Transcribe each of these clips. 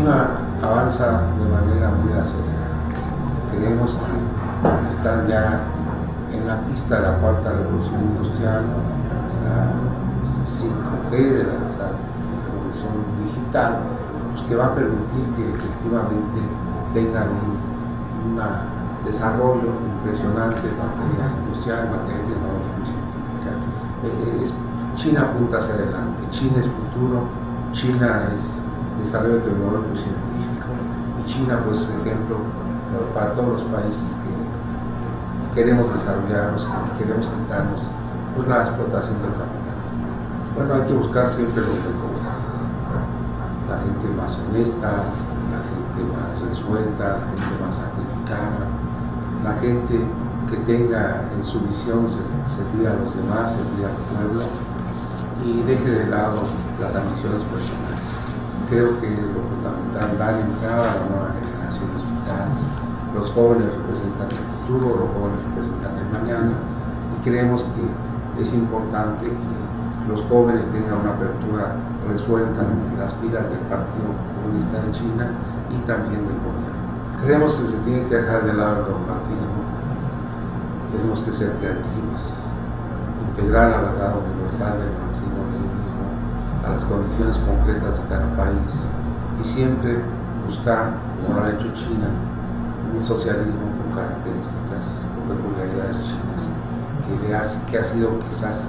China avanza de manera muy acelerada. Creemos que están ya en la pista de la cuarta revolución industrial, de la 5G, de la revolución digital, pues que va a permitir que efectivamente tengan un desarrollo impresionante en materia industrial, en materia tecnológica y científica. China apunta hacia adelante, China es futuro, China es desarrollo tecnológico y científico, y China pues es ejemplo para todos los países que queremos desarrollarnos y queremos quitarnos pues, la explotación del capitalismo. Bueno, hay que buscar siempre los mejores, la gente más honesta, la gente más resuelta, la gente más sacrificada, la gente que tenga en su visión servir a los demás, servir al pueblo, y deje de lado las ambiciones personales. Creo que es lo fundamental, dar entrada a la nueva generación vital. Los jóvenes representan el futuro, los jóvenes representan el mañana, y creemos que es importante que los jóvenes tengan una apertura resuelta en las filas del Partido Comunista de China y también del gobierno. Creemos que se tiene que dejar de lado el dogmatismo, tenemos que ser creativos, integrar la verdad universal del marxismo-leninismo a las condiciones concretas de cada país y siempre buscar, como lo ha hecho China, un socialismo con características, con peculiaridades chinas, que ha sido quizás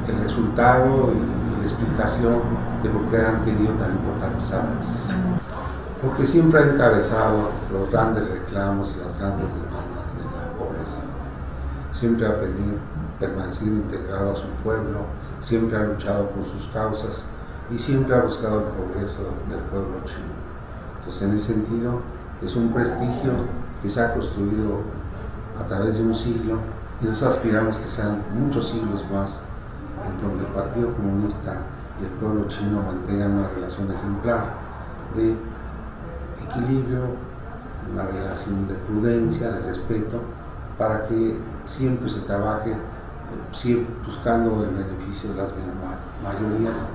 el resultado y la explicación de por qué han tenido tan importantes avances. Porque siempre ha encabezado los grandes reclamos y las grandes demandas de la población. Siempre ha permanecido integrado a su pueblo, siempre ha luchado por sus causas y siempre ha buscado el progreso del pueblo chino. Entonces, en ese sentido, es un prestigio que se ha construido a través de un siglo y nosotros aspiramos que sean muchos siglos más en donde el Partido Comunista y el pueblo chino mantengan una relación ejemplar de equilibrio, una relación de prudencia, de respeto, para que siempre se trabaje siempre buscando el beneficio de las mayorías